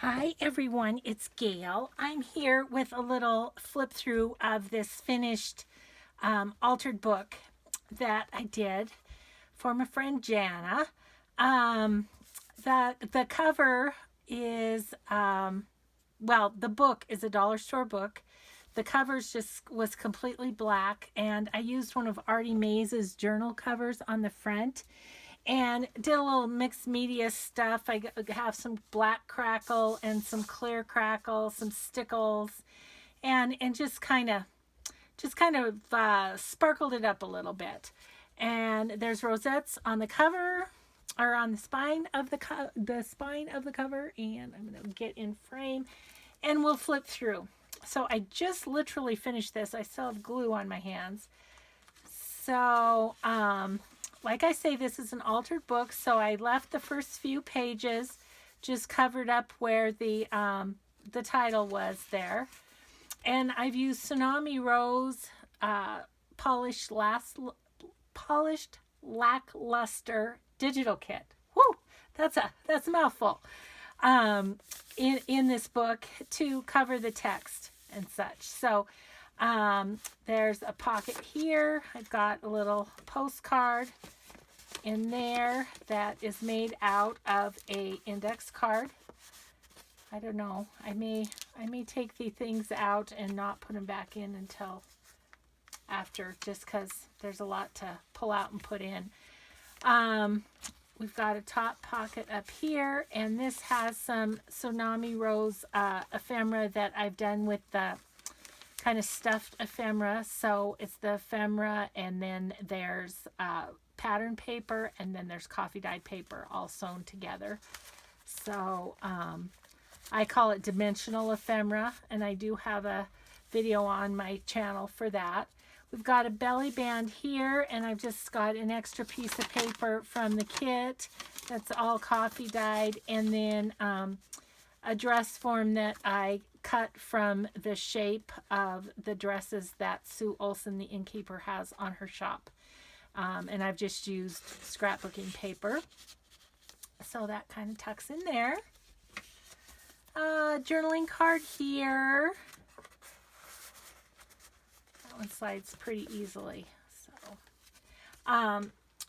Hi everyone, it's Gail. I'm here with a little flip through of this finished altered book that I did for my friend Jana. Um, the cover is the book is a dollar store book. The covers just was completely black, and I used one of Artymaze's journal covers on the front and did a little mixed media stuff. I have some black crackle and some clear crackle, some stickles, and just kind of sparkled it up a little bit. And there's rosettes on the cover or on the spine of the spine of the cover, and I'm going to get in frame and we'll flip through. So I just literally finished this. I still have glue on my hands. So, like I say, this is an altered book, so I left the first few pages just covered up where the title was there. And I've used Tsunami Rose Polished Lackluster digital kit. Whoo, that's a mouthful. In this book to cover the text and such. So there's a pocket here. I've got a little postcard in there that is made out of a index card. I don't know. I may take the things out and not put them back in until after, just because there's a lot to pull out and put in. We've got a top pocket up here, and this has some Tsunami Rose ephemera that I've done with the kind of stuffed ephemera. So it's the ephemera, and then there's pattern paper, and then there's coffee dyed paper all sewn together. So I call it dimensional ephemera, and I do have a video on my channel for that. We've got a belly band here, and I've just got an extra piece of paper from the kit that's all coffee dyed, and then a dress form that I cut from the shape of the dresses that Sue Olson, the innkeeper, has on her shop. And I've just used scrapbooking paper. So that kind of tucks in there. Journaling card here. That one slides pretty easily. So,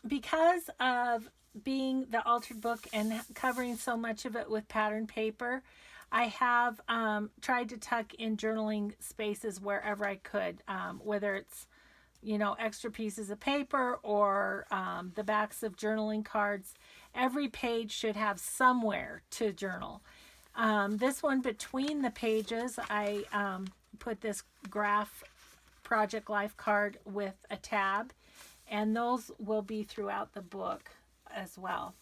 because of being the altered book and covering so much of it with pattern paper, I have tried to tuck in journaling spaces wherever I could, whether it's, extra pieces of paper or the backs of journaling cards. Every page should have somewhere to journal. This one between the pages, I put this graph project life card with a tab, and those will be throughout the book as well.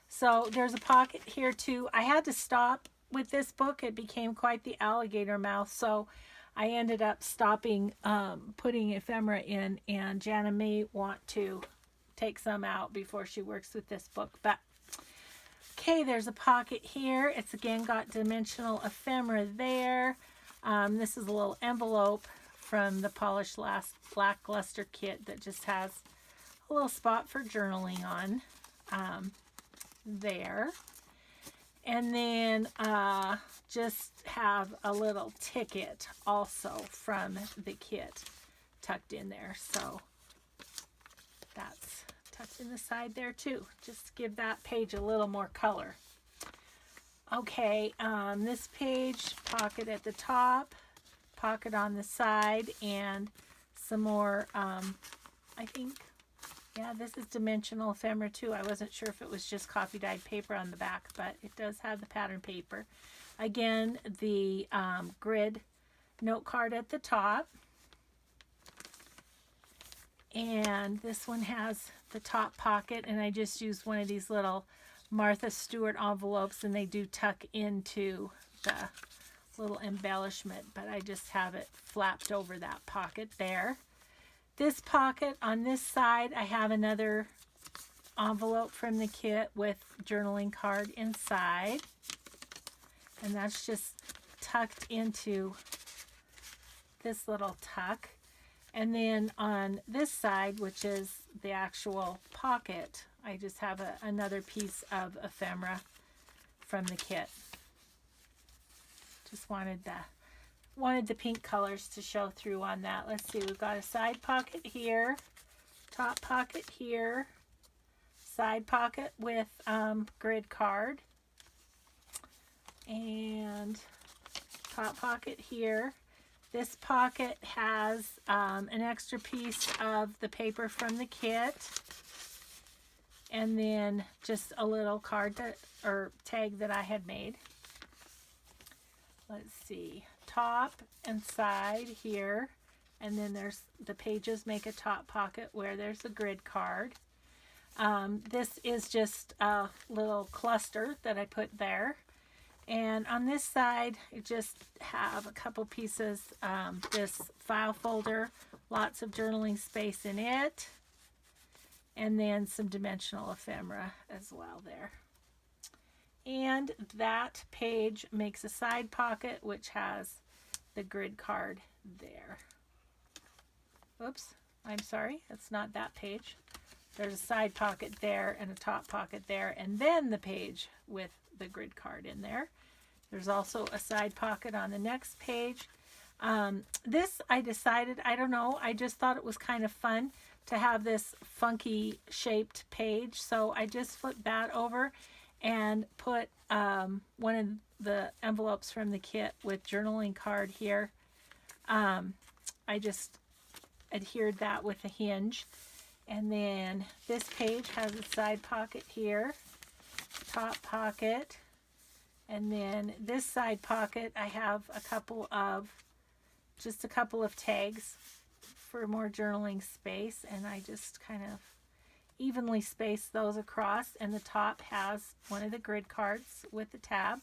So there's a pocket here too. I had to stop with this book. It became quite the alligator mouth, so I ended up stopping putting ephemera in, and Jana may want to take some out before she works with this book. But okay, there's a pocket here. It's again got dimensional ephemera there. This is a little envelope from the Polished Lackluster kit that just has a little spot for journaling on there. And then just have a little ticket also from the kit tucked in there. So that's tucked in the side there too. Just to give that page a little more color. Okay, this page, pocket at the top, pocket on the side, and some more, I think, yeah, this is dimensional ephemera too. I wasn't sure if it was just coffee dyed paper on the back, but it does have the pattern paper. Again, the grid note card at the top. And this one has the top pocket, and I just used one of these little Martha Stewart envelopes, and they do tuck into the little embellishment, but I just have it flapped over that pocket there. This pocket on this side, I have another envelope from the kit with journaling card inside, and that's just tucked into this little tuck. And then on this side, which is the actual pocket, I just have another piece of ephemera from the kit. Just wanted the pink colors to show through on that. Let's see, we've got a side pocket here, top pocket here, side pocket with grid card, and top pocket here. This pocket has an extra piece of the paper from the kit, and then just a little card or tag that I had made. Let's see, top and side here, and then there's the pages make a top pocket where there's a grid card. This is just a little cluster that I put there. And on this side, I just have a couple pieces, this file folder, lots of journaling space in it, and then some dimensional ephemera as well there. And that page makes a side pocket, which has the grid card there. Oops, I'm sorry, it's not that page. There's a side pocket there and a top pocket there, and then the page with the grid card in there. There's also a side pocket on the next page. This I decided, I don't know, I just thought it was kind of fun to have this funky shaped page. So I just flipped that over and put one of the envelopes from the kit with journaling card here. I just adhered that with a hinge. And then this page has a side pocket here, top pocket, and then this side pocket I have just a couple of tags for more journaling space, and I just kind of evenly space those across, and the top has one of the grid cards with the tab.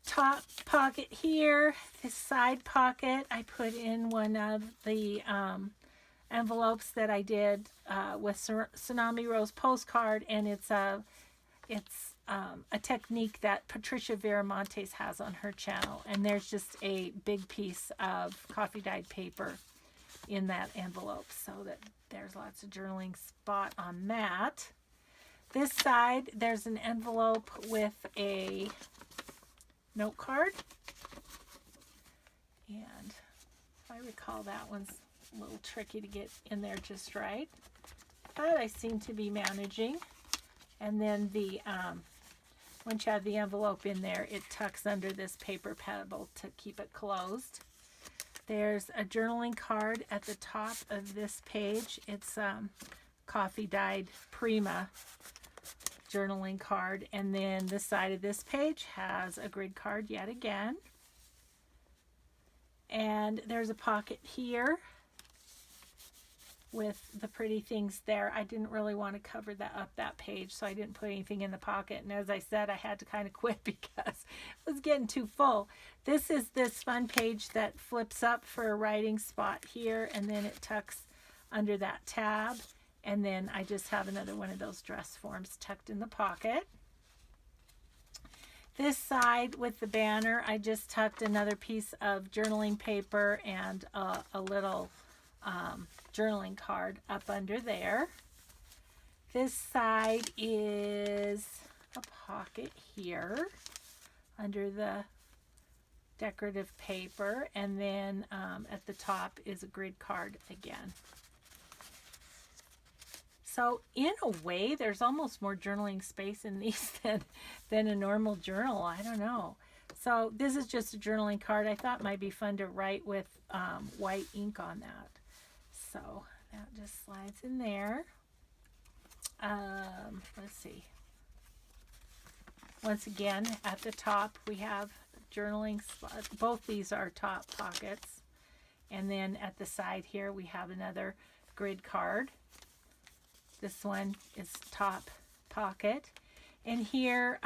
Top pocket here, this side pocket I put in one of the envelopes that I did with Tsunami Rose postcard, and it's a technique that Patricia Viramontes has on her channel, and there's just a big piece of coffee dyed paper in that envelope, so that there's lots of journaling spot on that. This side, there's an envelope with a note card, and if I recall, that one's a little tricky to get in there just right, but I seem to be managing. And then once you have the envelope in there, it tucks under this paper pebble to keep it closed. There's a journaling card at the top of this page. It's coffee dyed Prima journaling card, and then the side of this page has a grid card yet again. And there's a pocket here with the pretty things there. I didn't really want to cover that page, so I didn't put anything in the pocket. And as I said, I had to kind of quit because it was getting too full. This is this fun page that flips up for a writing spot here, and then it tucks under that tab. And then I just have another one of those dress forms tucked in the pocket. This side with the banner, I just tucked another piece of journaling paper and a little journaling card up under there. This side is a pocket here under the decorative paper, and then at the top is a grid card again. So in a way, there's almost more journaling space in these than a normal journal. I don't know. So this is just a journaling card. I thought it might be fun to write with white ink on that. So that just slides in there. Let's see. Once again, at the top we have journaling spots. Both these are top pockets. And then at the side here we have another grid card. This one is top pocket. And here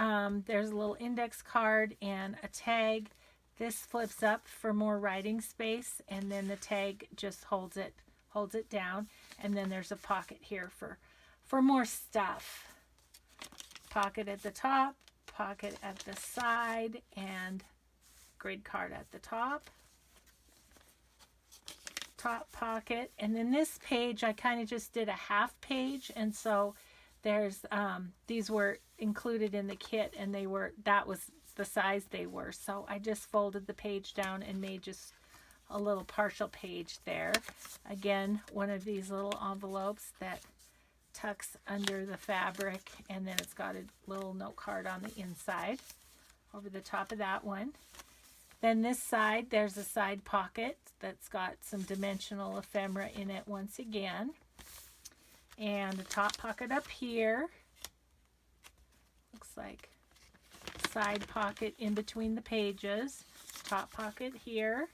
there's a little index card and a tag. This flips up for more writing space, and then the tag just holds it down. And then there's a pocket here for more stuff. Pocket at the top, pocket at the side, and grid card at the top. Top pocket. And then this page I kind of just did a half page, and so there's these were included in the kit, and that was the size they were. So I just folded the page down and made just a little partial page there. Again, one of these little envelopes that tucks under the fabric, and then it's got a little note card on the inside over the top of that one. Then this side, there's a side pocket that's got some dimensional ephemera in it once again. And a top pocket up here. Looks like side pocket in between the pages. Top pocket here.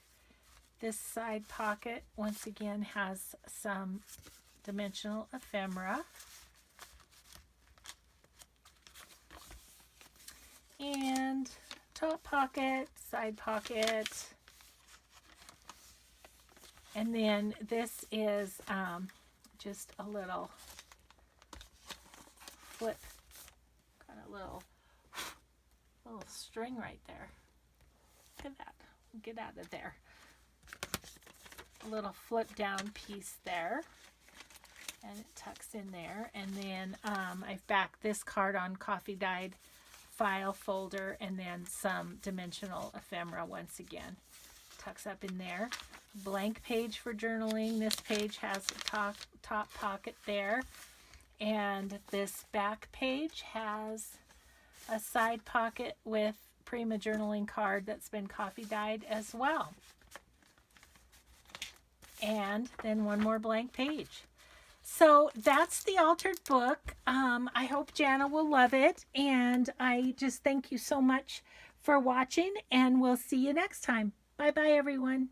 This side pocket once again has some dimensional ephemera. And top pocket, side pocket. And then this is just a little flip, got a little string right there. Look at that. Get out of there. A little flip down piece there, and it tucks in there. And then I've backed this card on coffee dyed file folder, and then some dimensional ephemera once again. Tucks up in there. Blank page for journaling. This page has a top pocket there, and this back page has a side pocket with Prima journaling card that's been coffee dyed as well. And then one more blank page. So that's the altered book. I hope Jana will love it, and I just thank you so much for watching, and we'll see you next time. Bye bye, everyone.